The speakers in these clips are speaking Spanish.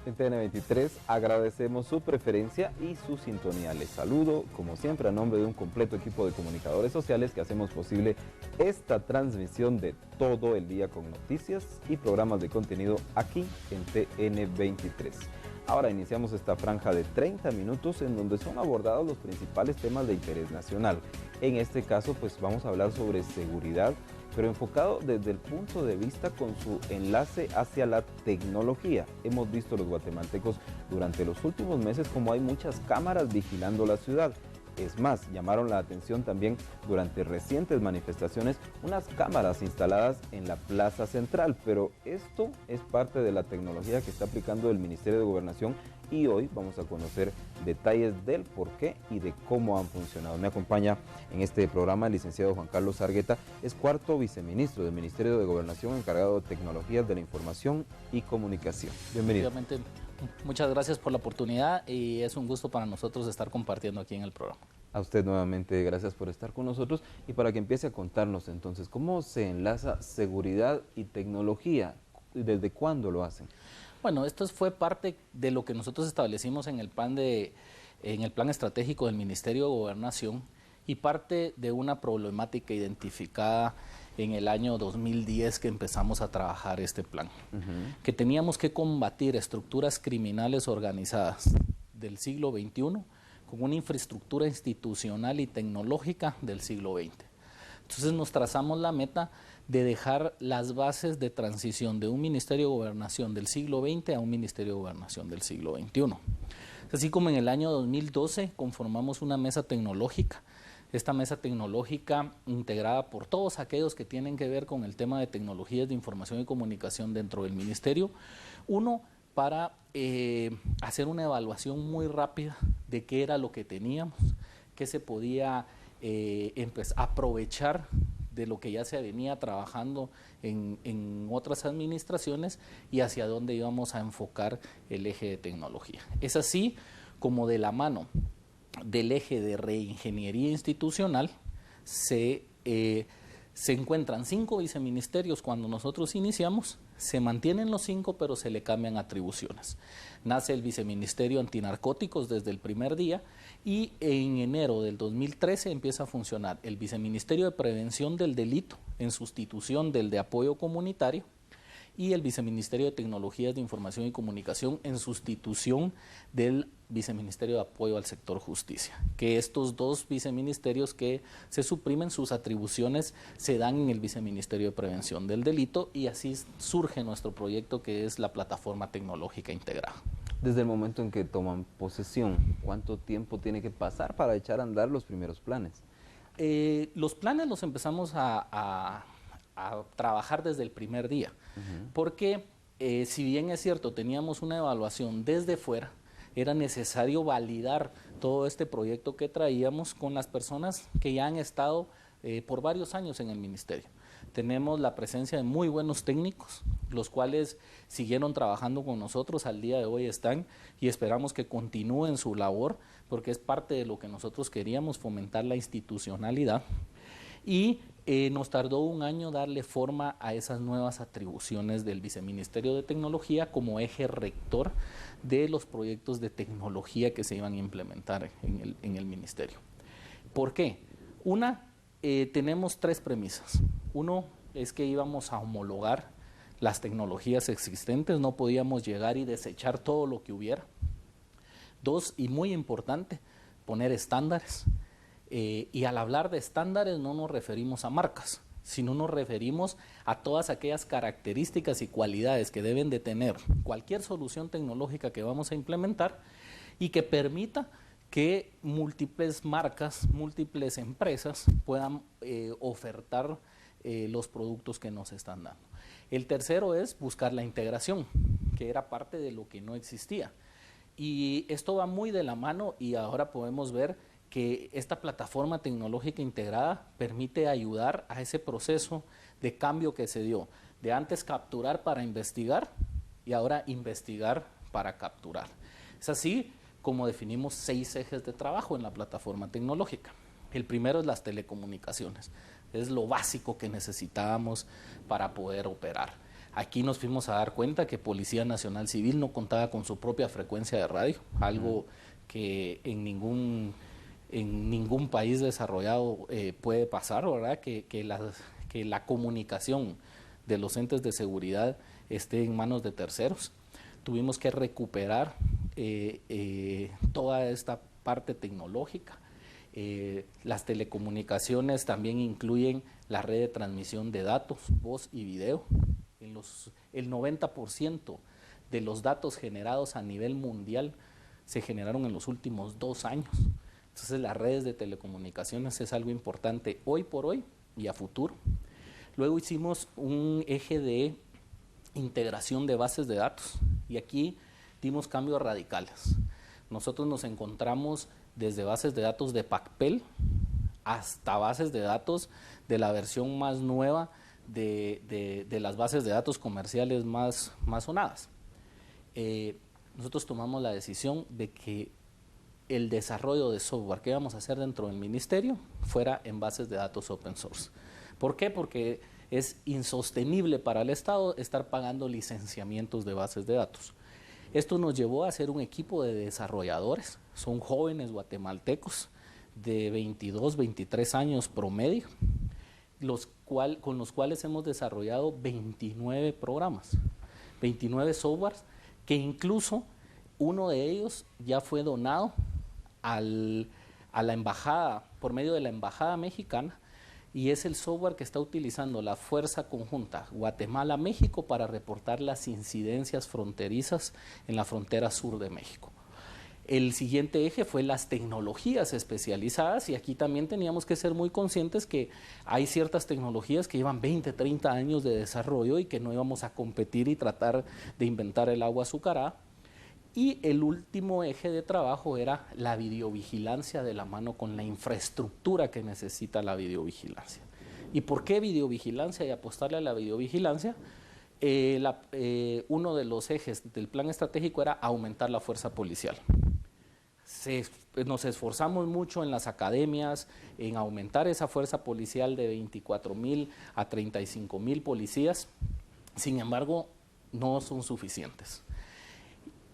En TN23 agradecemos su preferencia y su sintonía. Les saludo, como siempre, a nombre de un completo equipo de comunicadores sociales que hacemos posible esta transmisión de todo el día con noticias y programas de contenido aquí en TN23. Ahora iniciamos esta franja de 30 minutos en donde son abordados los principales temas de interés nacional. En este caso, pues vamos a hablar sobre seguridad, pero enfocado desde el punto de vista con su enlace hacia la tecnología. Hemos visto los guatemaltecos durante los últimos meses como hay muchas cámaras vigilando la ciudad. Es más, llamaron la atención también durante recientes manifestaciones unas cámaras instaladas en la Plaza Central, pero esto es parte de la tecnología que está aplicando el Ministerio de Gobernación y hoy vamos a conocer detalles del por qué y de cómo han funcionado. Me acompaña en este programa el licenciado Juan Carlos Argueta, es cuarto viceministro del Ministerio de Gobernación encargado de Tecnologías de la Información y Comunicación. Bienvenido. Muchas gracias por la oportunidad y es un gusto para nosotros estar compartiendo aquí en el programa. A usted nuevamente, gracias por estar con nosotros y para que empiece a contarnos entonces, ¿cómo se enlaza seguridad y tecnología? ¿Desde cuándo lo hacen? Bueno, esto fue parte de lo que nosotros establecimos en el plan estratégico del Ministerio de Gobernación y parte de una problemática identificada en el año 2010 que empezamos a trabajar este plan, que teníamos que combatir estructuras criminales organizadas del siglo XXI con una infraestructura institucional y tecnológica del siglo XX. Entonces nos trazamos la meta de dejar las bases de transición de un Ministerio de Gobernación del siglo XX a un Ministerio de Gobernación del siglo XXI. Así como en el año 2012 conformamos una mesa tecnológica. Esta mesa tecnológica integrada por todos aquellos que tienen que ver con el tema de tecnologías de información y comunicación dentro del ministerio. Uno, para hacer una evaluación muy rápida de qué era lo que teníamos, qué se podía aprovechar de lo que ya se venía trabajando en otras administraciones y hacia dónde íbamos a enfocar el eje de tecnología. Es así como de la mano del eje de reingeniería institucional se encuentran 5 viceministerios cuando nosotros iniciamos, se mantienen los 5 pero se le cambian atribuciones. Nace el viceministerio antinarcóticos desde el primer día y en enero del 2013 empieza a funcionar el viceministerio de prevención del delito en sustitución del de apoyo comunitario y el viceministerio de tecnologías de información y comunicación en sustitución del viceministerio de apoyo al sector justicia. Que estos 2 viceministerios que se suprimen, sus atribuciones se dan en el viceministerio de prevención del delito y así surge nuestro proyecto que es la plataforma tecnológica integrada. Desde el momento en que toman posesión, ¿cuánto tiempo tiene que pasar para echar a andar los primeros planes? Los planes los empezamos a trabajar desde el primer día, porque si bien es cierto, teníamos una evaluación desde fuera, era necesario validar todo este proyecto que traíamos con las personas que ya han estado por varios años en el ministerio. Tenemos la presencia de muy buenos técnicos, los cuales siguieron trabajando con nosotros, al día de hoy están y esperamos que continúen su labor, porque es parte de lo que nosotros queríamos, fomentar la institucionalidad. Y nos tardó un año darle forma a esas nuevas atribuciones del Viceministerio de Tecnología como eje rector de los proyectos de tecnología que se iban a implementar en el ministerio. ¿Por qué? Tenemos 3 premisas. Uno es que íbamos a homologar las tecnologías existentes, no podíamos llegar y desechar todo lo que hubiera. 2, y muy importante, poner estándares. Y al hablar de estándares no nos referimos a marcas, sino nos referimos a todas aquellas características y cualidades que deben de tener cualquier solución tecnológica que vamos a implementar y que permita que múltiples marcas, múltiples empresas puedan ofertar los productos que nos están dando. El tercero es buscar la integración, que era parte de lo que no existía. Y esto va muy de la mano y ahora podemos ver que esta plataforma tecnológica integrada permite ayudar a ese proceso de cambio que se dio, de antes capturar para investigar y ahora investigar para capturar. Es así como definimos 6 ejes de trabajo en la plataforma tecnológica. El primero es las telecomunicaciones, es lo básico que necesitábamos para poder operar. Aquí nos fuimos a dar cuenta que Policía Nacional Civil no contaba con su propia frecuencia de radio, algo que en ningún país desarrollado puede pasar, ¿verdad? Que la comunicación de los entes de seguridad esté en manos de terceros. Tuvimos que recuperar toda esta parte tecnológica. Las telecomunicaciones también incluyen la red de transmisión de datos, voz y video. El 90% de los datos generados a nivel mundial se generaron en los últimos 2 años. Entonces las redes de telecomunicaciones es algo importante hoy por hoy y a futuro. Luego hicimos un eje de integración de bases de datos y aquí dimos cambios radicales. Nosotros nos encontramos desde bases de datos de papel hasta bases de datos de la versión más nueva de las bases de datos comerciales más sonadas. Nosotros tomamos la decisión de que el desarrollo de software que íbamos a hacer dentro del ministerio fuera en bases de datos open source. ¿Por qué? Porque es insostenible para el Estado estar pagando licenciamientos de bases de datos. Esto nos llevó a hacer un equipo de desarrolladores, son jóvenes guatemaltecos de 22, 23 años promedio, con los cuales hemos desarrollado 29 programas, 29 softwares, que incluso uno de ellos ya fue donado a la embajada, por medio de la embajada mexicana, y es el software que está utilizando la Fuerza Conjunta Guatemala-México para reportar las incidencias fronterizas en la frontera sur de México. El siguiente eje fue las tecnologías especializadas, y aquí también teníamos que ser muy conscientes que hay ciertas tecnologías que llevan 20, 30 años de desarrollo y que no íbamos a competir y tratar de inventar el agua azucarada. Y el último eje de trabajo era la videovigilancia de la mano con la infraestructura que necesita la videovigilancia. ¿Y por qué videovigilancia y apostarle a la videovigilancia? Uno de los ejes del plan estratégico era aumentar la fuerza policial. Nos esforzamos mucho en las academias en aumentar esa fuerza policial de 24,000 a 35,000 policías. Sin embargo, no son suficientes.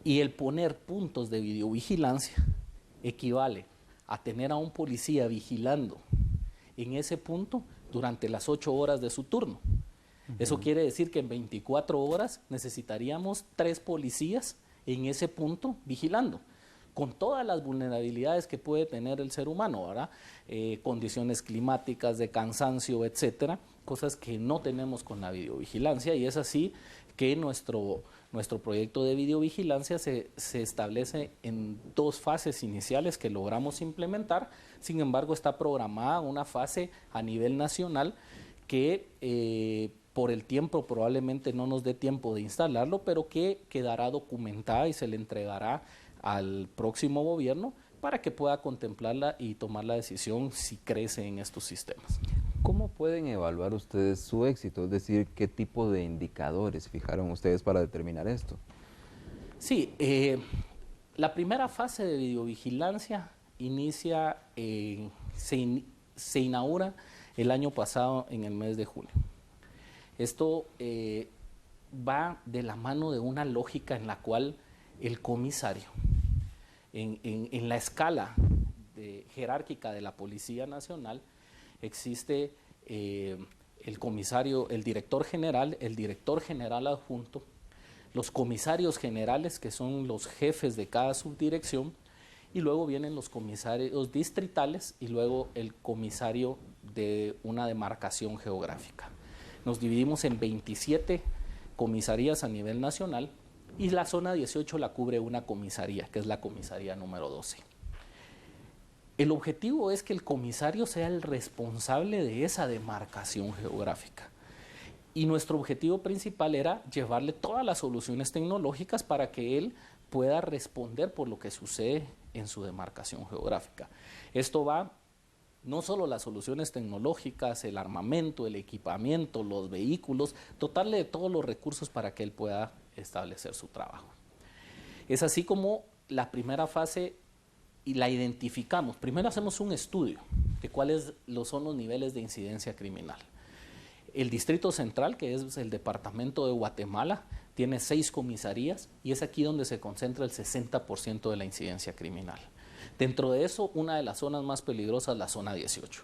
Y el poner puntos de videovigilancia equivale a tener a un policía vigilando en ese punto durante las 8 horas de su turno. Eso quiere decir que en 24 horas necesitaríamos 3 policías en ese punto vigilando, con todas las vulnerabilidades que puede tener el ser humano, ¿verdad? Condiciones climáticas, de cansancio, etcétera, cosas que no tenemos con la videovigilancia, y es así que nuestro proyecto de videovigilancia se establece en 2 fases iniciales que logramos implementar. Sin embargo, está programada una fase a nivel nacional que por el tiempo probablemente no nos dé tiempo de instalarlo, pero que quedará documentada y se le entregará al próximo gobierno para que pueda contemplarla y tomar la decisión si crece en estos sistemas. ¿Cómo pueden evaluar ustedes su éxito? Es decir, ¿qué tipo de indicadores fijaron ustedes para determinar esto? Sí, la primera fase de videovigilancia se inaugura el año pasado en el mes de julio. Esto va de la mano de una lógica en la cual el comisario, en la escala jerárquica de la Policía Nacional, existe el comisario, el director general adjunto, los comisarios generales, que son los jefes de cada subdirección, y luego vienen los comisarios distritales y luego el comisario de una demarcación geográfica. Nos dividimos en 27 comisarías a nivel nacional, y la zona 18 la cubre una comisaría, que es la comisaría número 12. El objetivo es que el comisario sea el responsable de esa demarcación geográfica. Y nuestro objetivo principal era llevarle todas las soluciones tecnológicas para que él pueda responder por lo que sucede en su demarcación geográfica. Esto va no solo las soluciones tecnológicas, el armamento, el equipamiento, los vehículos, dotarle de todos los recursos para que él pueda establecer su trabajo. Es así como la primera fase y la identificamos. Primero hacemos un estudio de cuáles son los niveles de incidencia criminal. El Distrito Central, que es el departamento de Guatemala, tiene 6 comisarías y es aquí donde se concentra el 60% de la incidencia criminal. Dentro de eso, una de las zonas más peligrosas es la zona 18.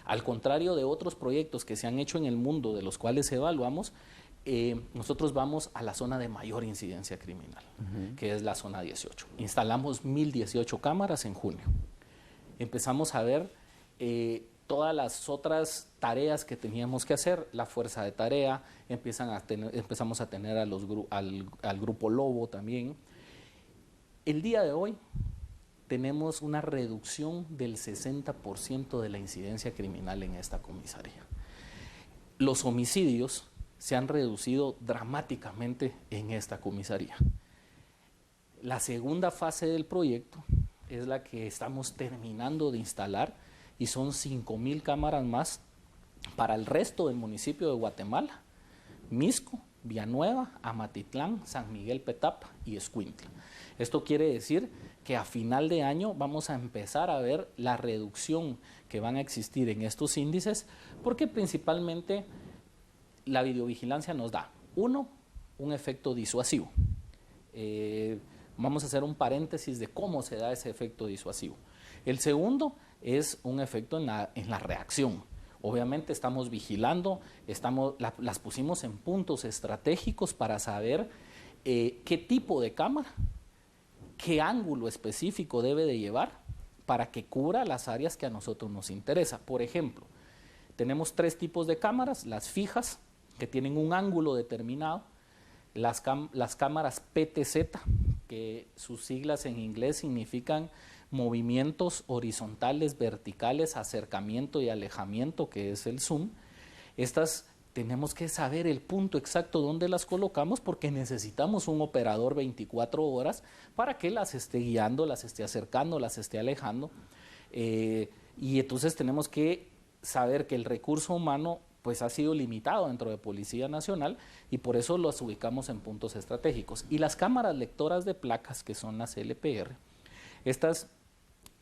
Al contrario de otros proyectos que se han hecho en el mundo, de los cuales evaluamos, nosotros vamos a la zona de mayor incidencia criminal, que es la zona 18. Instalamos 1018 cámaras en junio. Empezamos a ver todas las otras tareas que teníamos que hacer, la fuerza de tarea, empezamos a tener al grupo Lobo también. El día de hoy tenemos una reducción del 60% de la incidencia criminal en esta comisaría. Los homicidios se han reducido dramáticamente en esta comisaría. La segunda fase del proyecto es la que estamos terminando de instalar y son 5,000 cámaras más para el resto del municipio de Guatemala, Mixco, Villanueva, Amatitlán, San Miguel Petapa y Escuintla. Esto quiere decir que a final de año vamos a empezar a ver la reducción que van a existir en estos índices, porque principalmente la videovigilancia nos da, uno, un efecto disuasivo. Vamos a hacer un paréntesis de cómo se da ese efecto disuasivo. El segundo es un efecto en la reacción. Obviamente estamos vigilando, las pusimos en puntos estratégicos para saber qué tipo de cámara, qué ángulo específico debe de llevar para que cubra las áreas que a nosotros nos interesa. Por ejemplo, tenemos 3 tipos de cámaras: las fijas, que tienen un ángulo determinado, las cámaras PTZ, que sus siglas en inglés significan movimientos horizontales, verticales, acercamiento y alejamiento, que es el zoom. Estas tenemos que saber el punto exacto donde las colocamos, porque necesitamos un operador 24 horas para que las esté guiando, las esté acercando, las esté alejando. Y entonces tenemos que saber que el recurso humano pues ha sido limitado dentro de Policía Nacional, y por eso los ubicamos en puntos estratégicos. Y las cámaras lectoras de placas, que son las LPR, estas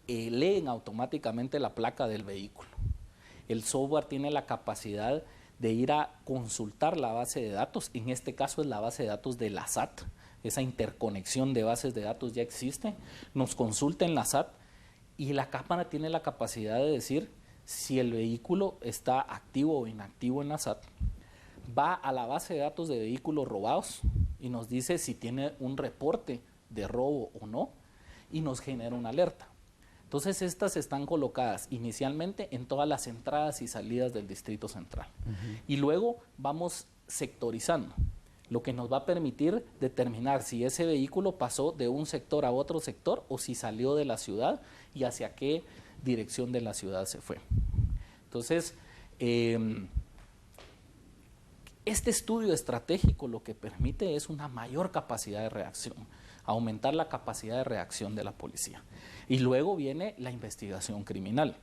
leen automáticamente la placa del vehículo. El software tiene la capacidad de ir a consultar la base de datos, en este caso es la base de datos de la SAT, esa interconexión de bases de datos ya existe, nos consulta en la SAT y la cámara tiene la capacidad de decir si el vehículo está activo o inactivo en la SAT, va a la base de datos de vehículos robados y nos dice si tiene un reporte de robo o no, y nos genera una alerta. Entonces estas están colocadas inicialmente en todas las entradas y salidas del Distrito Central. Y luego vamos sectorizando, lo que nos va a permitir determinar si ese vehículo pasó de un sector a otro sector o si salió de la ciudad y hacia qué dirección de la ciudad se fue. Entonces, este estudio estratégico lo que permite es una mayor capacidad de reacción, aumentar la capacidad de reacción de la policía. Y luego viene la investigación criminal.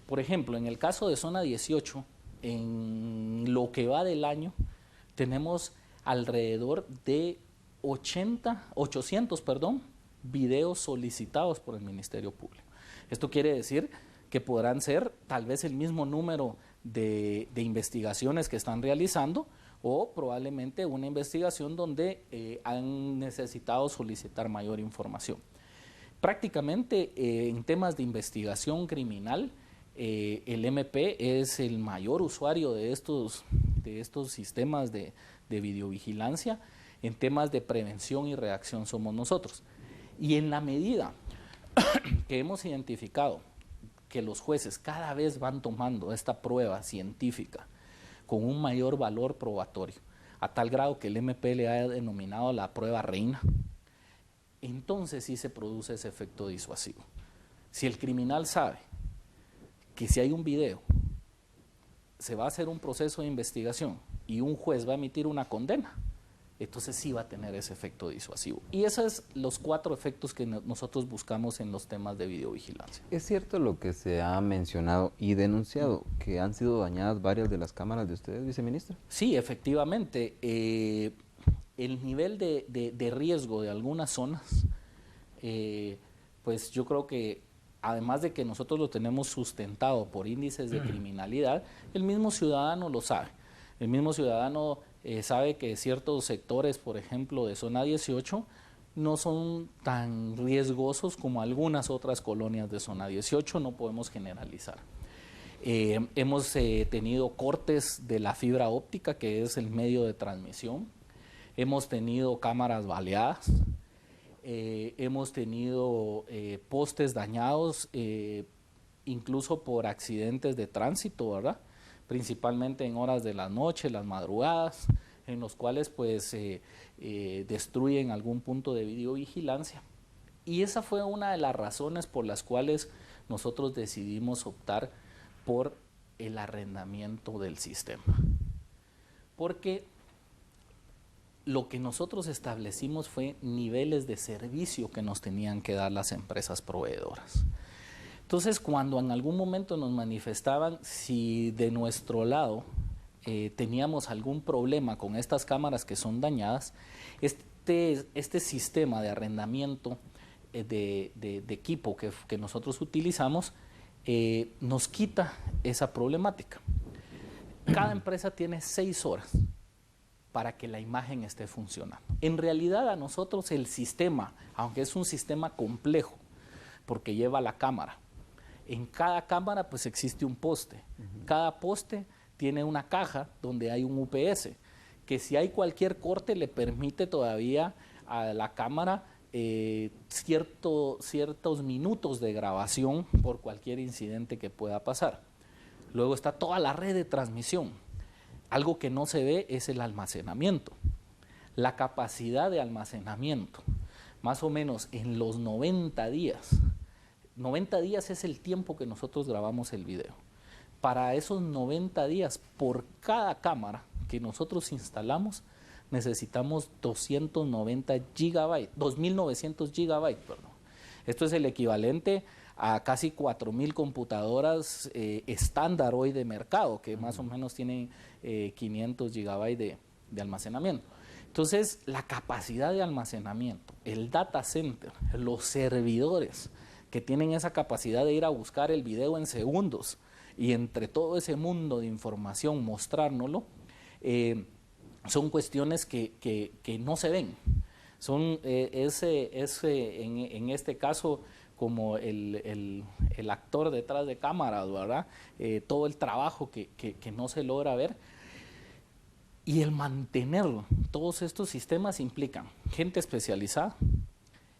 Por ejemplo, en el caso de Zona 18, en lo que va del año, tenemos alrededor de 800 videos solicitados por el Ministerio Público. Esto quiere decir que podrán ser tal vez el mismo número de investigaciones que están realizando, o probablemente una investigación donde han necesitado solicitar mayor información. Prácticamente en temas de investigación criminal, el MP es el mayor usuario de estos sistemas de videovigilancia. En temas de prevención y reacción somos nosotros. Y en la medida que hemos identificado que los jueces cada vez van tomando esta prueba científica con un mayor valor probatorio, a tal grado que el MP le ha denominado la prueba reina, entonces sí se produce ese efecto disuasivo. Si el criminal sabe que si hay un video, se va a hacer un proceso de investigación y un juez va a emitir una condena, entonces sí va a tener ese efecto disuasivo. Y esos son los 4 efectos que nosotros buscamos en los temas de videovigilancia. ¿Es cierto lo que se ha mencionado y denunciado, que han sido dañadas varias de las cámaras de ustedes, viceministro? Sí, efectivamente. El nivel de riesgo de algunas zonas, pues yo creo que además de que nosotros lo tenemos sustentado por índices de criminalidad, el mismo ciudadano lo sabe. El mismo ciudadano sabe que ciertos sectores, por ejemplo, de zona 18, no son tan riesgosos como algunas otras colonias de zona 18, no podemos generalizar. Hemos tenido cortes de la fibra óptica, que es el medio de transmisión. Hemos tenido cámaras baleadas. Hemos tenido postes dañados, incluso por accidentes de tránsito, ¿verdad? Principalmente en horas de la noche, las madrugadas, en los cuales pues destruyen algún punto de videovigilancia. Y esa fue una de las razones por las cuales nosotros decidimos optar por el arrendamiento del sistema. Porque lo que nosotros establecimos fue niveles de servicio que nos tenían que dar las empresas proveedoras. Entonces, cuando en algún momento nos manifestaban si de nuestro lado teníamos algún problema con estas cámaras que son dañadas, este sistema de arrendamiento de equipo que nosotros utilizamos nos quita esa problemática. Cada empresa tiene 6 horas para que la imagen esté funcionando. En realidad a nosotros el sistema, aunque es un sistema complejo, porque lleva la cámara, en cada cámara pues existe un poste. Cada poste tiene una caja donde hay un UPS, que si hay cualquier corte le permite todavía a la cámara ciertos minutos de grabación por cualquier incidente que pueda pasar. Luego está toda la red de transmisión. Algo que no se ve es el almacenamiento. La capacidad de almacenamiento, más o menos en los 90 días. 90 días es el tiempo que nosotros grabamos el video. Para esos 90 días, por cada cámara que nosotros instalamos, necesitamos 290 gigabytes, 2.900 gigabytes, perdón. Esto es el equivalente a casi 4.000 computadoras estándar hoy de mercado, que más o menos tienen 500 gigabytes de almacenamiento. Entonces, la capacidad de almacenamiento, el data center, los servidores que tienen esa capacidad de ir a buscar el video en segundos y entre todo ese mundo de información mostrárnoslo, son cuestiones que no se ven. Son en este caso como el actor detrás de cámaras, ¿verdad? Todo el trabajo que no se logra ver. Y el mantener todos estos sistemas implican gente especializada,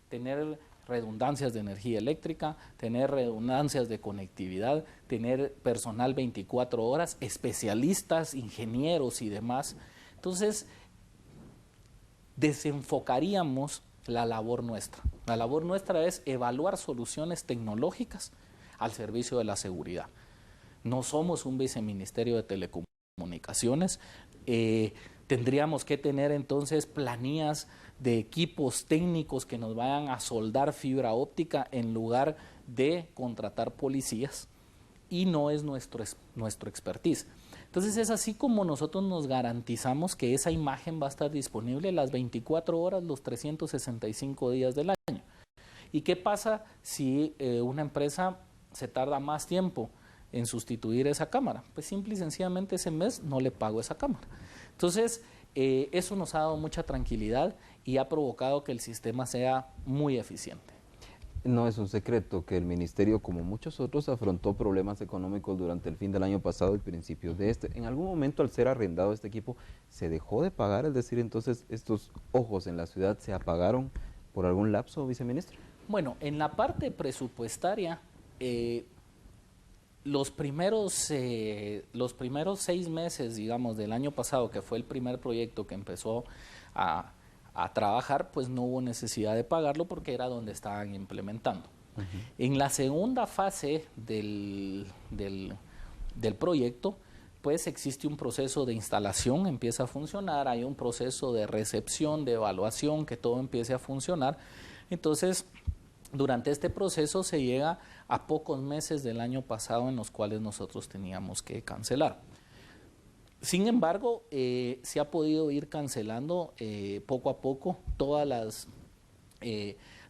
tener redundancias de energía eléctrica, tener redundancias de conectividad, tener personal 24 horas, especialistas, ingenieros y demás. Entonces, desenfocaríamos la labor nuestra. La labor nuestra es evaluar soluciones tecnológicas al servicio de la seguridad. No somos un viceministerio de telecomunicaciones. Tendríamos que tener entonces planillas de equipos técnicos que nos vayan a soldar fibra óptica en lugar de contratar policías, y no es nuestro expertise. Entonces es así como nosotros nos garantizamos que esa imagen va a estar disponible las 24 horas, los 365 días del año. ¿Y qué pasa si una empresa se tarda más tiempo en sustituir esa cámara? Pues simple y sencillamente ese mes no le pago esa cámara. Entonces eso nos ha dado mucha tranquilidad y ha provocado que el sistema sea muy eficiente. No es un secreto que el ministerio, como muchos otros, afrontó problemas económicos durante el fin del año pasado y principios de este. En algún momento, al ser arrendado este equipo, ¿se dejó de pagar? Es decir, entonces, ¿estos ojos en la ciudad se apagaron por algún lapso, viceministro? Bueno, en la parte presupuestaria, los primeros 6 meses, digamos, del año pasado, que fue el primer proyecto que empezó a trabajar, pues no hubo necesidad de pagarlo porque era donde estaban implementando. En la segunda fase del proyecto, pues existe un proceso de instalación, empieza a funcionar, hay un proceso de recepción, de evaluación, que todo empiece a funcionar. Entonces, durante este proceso se llega a pocos meses del año pasado en los cuales nosotros teníamos que cancelar. Sin embargo, se ha podido ir cancelando poco a poco todas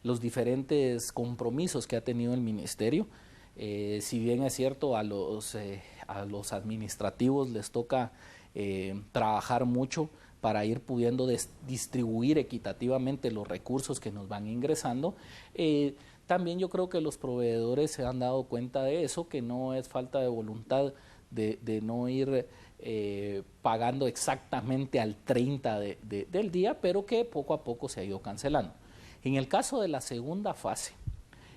los diferentes compromisos que ha tenido el ministerio. Si bien es cierto, a los administrativos les toca trabajar mucho para ir pudiendo distribuir equitativamente los recursos que nos van ingresando. También yo creo que los proveedores se han dado cuenta de eso, que no es falta de voluntad de no ir pagando exactamente al 30 del día, pero que poco a poco se ha ido cancelando. En el caso de la segunda fase,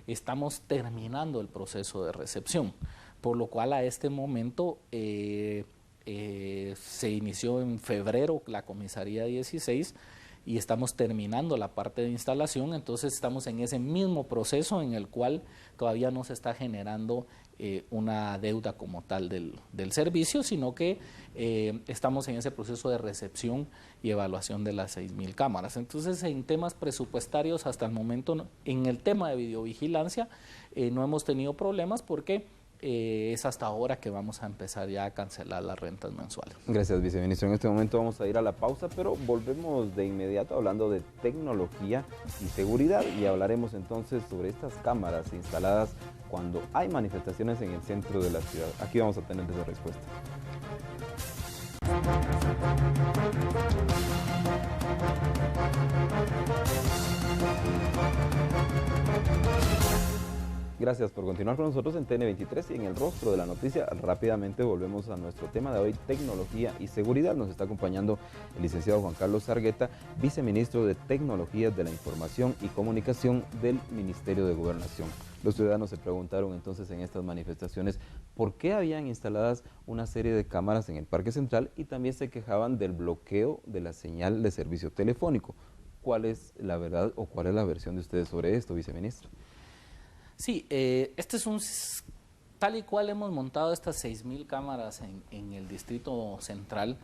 estamos terminando el proceso de recepción, por lo cual a este momento se inició en febrero la comisaría 16 y estamos terminando la parte de instalación, entonces estamos en ese mismo proceso en el cual todavía no se está generando una deuda como tal del servicio, sino que estamos en ese proceso de recepción y evaluación de las 6,000 cámaras. Entonces, en temas presupuestarios, hasta el momento, en el tema de videovigilancia, no hemos tenido problemas porque es hasta ahora que vamos a empezar ya a cancelar las rentas mensuales. Gracias, viceministro. En este momento vamos a ir a la pausa, pero volvemos de inmediato hablando de tecnología y seguridad y hablaremos entonces sobre estas cámaras instaladas cuando hay manifestaciones en el centro de la ciudad. Aquí vamos a tener esa respuesta. Gracias por continuar con nosotros en TN23 y en el rostro de la noticia. Rápidamente volvemos a nuestro tema de hoy, tecnología y seguridad. Nos está acompañando el licenciado Juan Carlos Sargueta, viceministro de Tecnologías de la Información y Comunicación del Ministerio de Gobernación. Los ciudadanos se preguntaron entonces en estas manifestaciones por qué habían instaladas una serie de cámaras en el Parque Central y también se quejaban del bloqueo de la señal de servicio telefónico. ¿Cuál es la verdad o cuál es la versión de ustedes sobre esto, viceministro? Sí, tal y cual hemos montado estas 6,000 cámaras en el Distrito Central,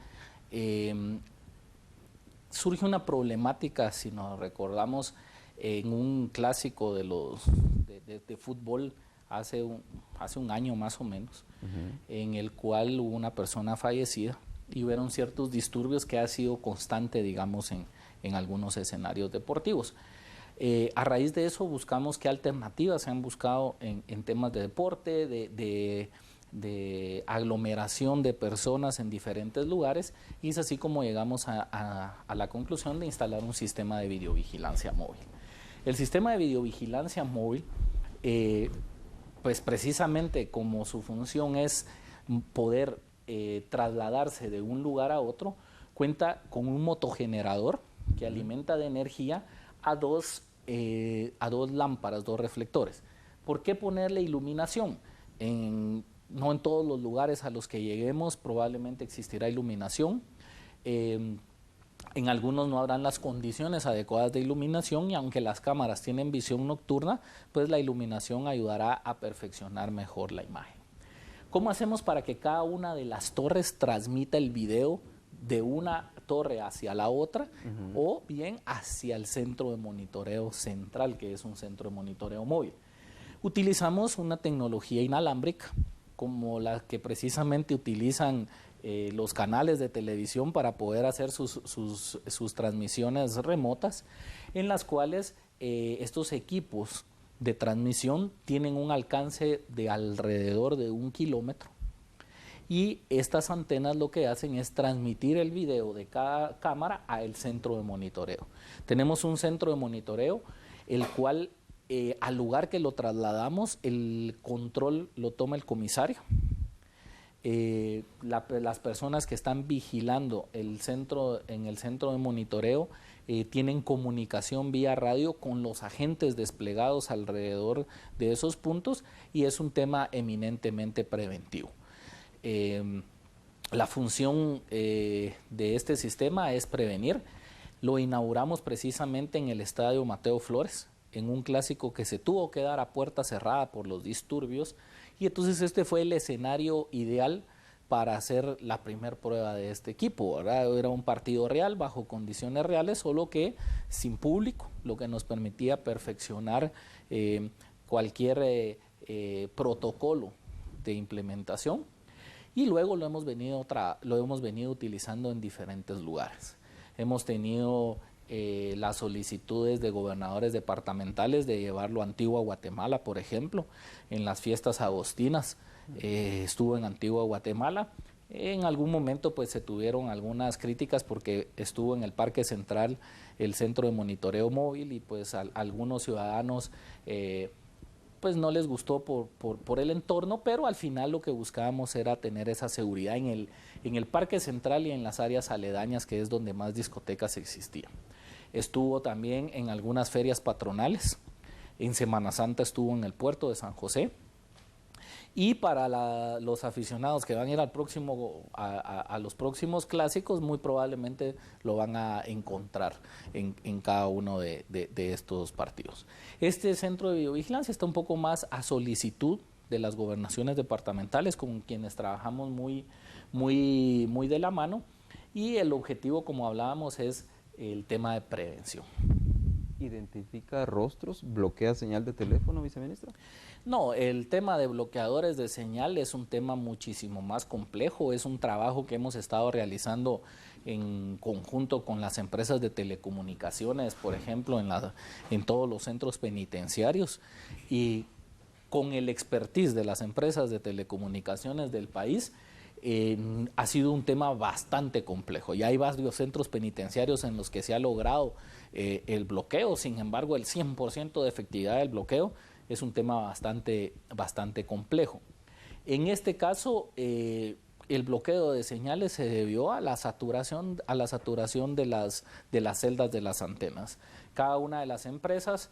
surge una problemática, si nos recordamos, en un clásico de fútbol hace un año más o menos, en el cual hubo una persona fallecida y hubieron ciertos disturbios que ha sido constante, digamos, en algunos escenarios deportivos. A raíz de eso buscamos qué alternativas se han buscado en temas de deporte, de aglomeración de personas en diferentes lugares, y es así como llegamos a la conclusión de instalar un sistema de videovigilancia móvil. El sistema de videovigilancia móvil, pues precisamente como su función es poder trasladarse de un lugar a otro, cuenta con un motogenerador que alimenta de energía a dos lámparas, dos reflectores. ¿Por qué ponerle iluminación? No en todos los lugares a los que lleguemos probablemente existirá iluminación. En algunos no habrán las condiciones adecuadas de iluminación y aunque las cámaras tienen visión nocturna, pues la iluminación ayudará a perfeccionar mejor la imagen. ¿Cómo hacemos para que cada una de las torres transmita el video de una torre hacia la otra o bien hacia el centro de monitoreo central, que es un centro de monitoreo móvil? Utilizamos una tecnología inalámbrica como la que precisamente utilizan los canales de televisión para poder hacer sus transmisiones remotas, en las cuales estos equipos de transmisión tienen un alcance de alrededor de 1 kilómetro. Y estas antenas lo que hacen es transmitir el video de cada cámara al centro de monitoreo. Tenemos un centro de monitoreo, el cual al lugar que lo trasladamos, el control lo toma el comisario. Las personas que están vigilando en el centro de monitoreo tienen comunicación vía radio con los agentes desplegados alrededor de esos puntos y es un tema eminentemente preventivo. La función de este sistema es prevenir. Lo inauguramos precisamente en el Estadio Mateo Flores, en un clásico que se tuvo que dar a puerta cerrada por los disturbios, y entonces este fue el escenario ideal para hacer la primer prueba de este equipo, ¿verdad? Era un partido real, bajo condiciones reales, solo que sin público, lo que nos permitía perfeccionar cualquier protocolo de implementación. Y luego lo hemos venido utilizando en diferentes lugares. Hemos tenido las solicitudes de gobernadores departamentales de llevarlo a Antigua Guatemala, por ejemplo, en las fiestas agostinas. Estuvo en Antigua Guatemala En algún momento pues se tuvieron algunas críticas porque estuvo en el Parque Central el centro de monitoreo móvil y pues algunos ciudadanos pues no les gustó por el entorno, pero al final lo que buscábamos era tener esa seguridad en el Parque Central y en las áreas aledañas, que es donde más discotecas existían. Estuvo también en algunas ferias patronales, en Semana Santa estuvo en el puerto de San José. Y para los aficionados que van a ir a los próximos clásicos, muy probablemente lo van a encontrar en cada uno de estos partidos. Este centro de videovigilancia está un poco más a solicitud de las gobernaciones departamentales, con quienes trabajamos muy de la mano, y el objetivo, como hablábamos, es el tema de prevención. ¿Identifica rostros? ¿Bloquea señal de teléfono, viceministra? No, el tema de bloqueadores de señal es un tema muchísimo más complejo, es un trabajo que hemos estado realizando en conjunto con las empresas de telecomunicaciones, por ejemplo, en todos los centros penitenciarios, y con el expertise de las empresas de telecomunicaciones del país. Ha sido un tema bastante complejo. Ya hay varios centros penitenciarios en los que se ha logrado el bloqueo, sin embargo el 100% de efectividad del bloqueo es un tema bastante complejo. En este caso, el bloqueo de señales se debió a la saturación de las celdas de las antenas. Cada una de las empresas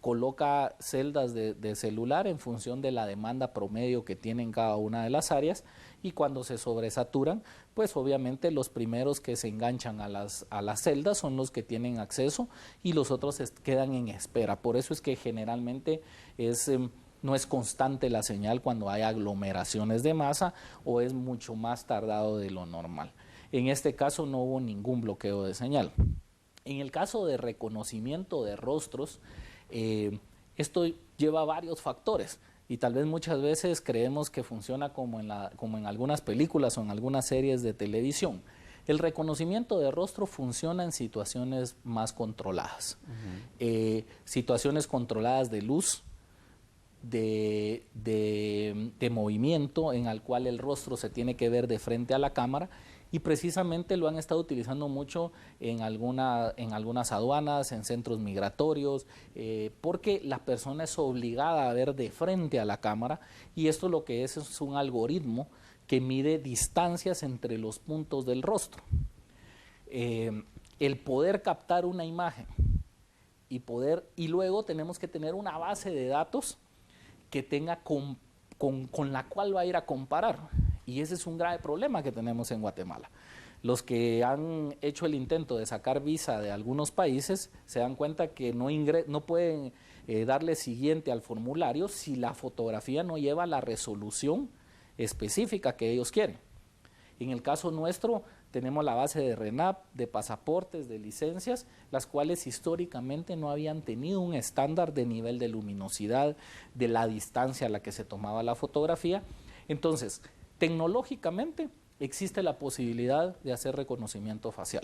coloca celdas de celular en función de la demanda promedio que tienen cada una de las áreas, y cuando se sobresaturan, pues obviamente los primeros que se enganchan a las celdas son los que tienen acceso y los otros quedan en espera. Por eso es que generalmente no es constante la señal cuando hay aglomeraciones de masa, o es mucho más tardado de lo normal. En este caso no hubo ningún bloqueo de señal. En el caso de reconocimiento de rostros, esto lleva varios factores, y tal vez muchas veces creemos que funciona como en algunas películas o en algunas series de televisión. El reconocimiento de rostro funciona en situaciones más controladas. Situaciones controladas de luz, de movimiento, en el cual el rostro se tiene que ver de frente a la cámara, y precisamente lo han estado utilizando mucho en algunas aduanas, en centros migratorios, porque la persona es obligada a ver de frente a la cámara, y esto lo que es un algoritmo que mide distancias entre los puntos del rostro. El poder captar una imagen y luego tenemos que tener una base de datos que tenga con la cual va a ir a comparar. Y ese es un grave problema que tenemos en Guatemala. Los que han hecho el intento de sacar visa de algunos países se dan cuenta que no pueden darle siguiente al formulario si la fotografía no lleva la resolución específica que ellos quieren. En el caso nuestro tenemos la base de RENAP, de pasaportes, de licencias, las cuales históricamente no habían tenido un estándar de nivel de luminosidad, de la distancia a la que se tomaba la fotografía. Entonces, tecnológicamente existe la posibilidad de hacer reconocimiento facial.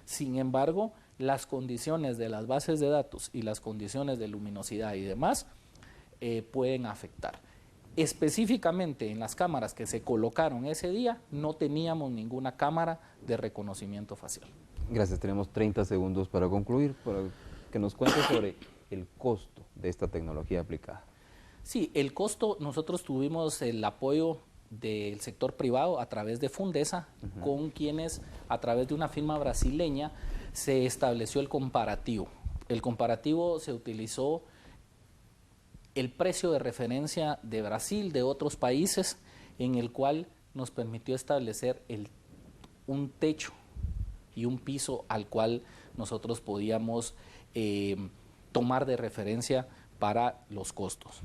Sin embargo, las condiciones de las bases de datos y las condiciones de luminosidad y demás pueden afectar. Específicamente en las cámaras que se colocaron ese día, no teníamos ninguna cámara de reconocimiento facial. Gracias, tenemos 30 segundos para concluir, para que nos cuente sobre el costo de esta tecnología aplicada. Sí, el costo, nosotros tuvimos el apoyo del sector privado a través de Fundesa, con quienes a través de una firma brasileña se estableció el comparativo. El comparativo se utilizó el precio de referencia de Brasil, de otros países, en el cual nos permitió establecer un techo y un piso al cual nosotros podíamos tomar de referencia para los costos.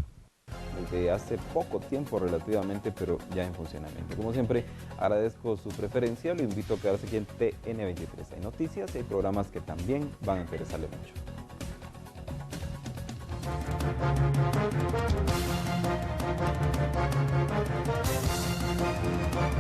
Desde hace poco tiempo relativamente, pero ya en funcionamiento. Como siempre, agradezco su preferencia, lo invito a quedarse aquí en TN23. Hay noticias y hay programas que también van a interesarle mucho.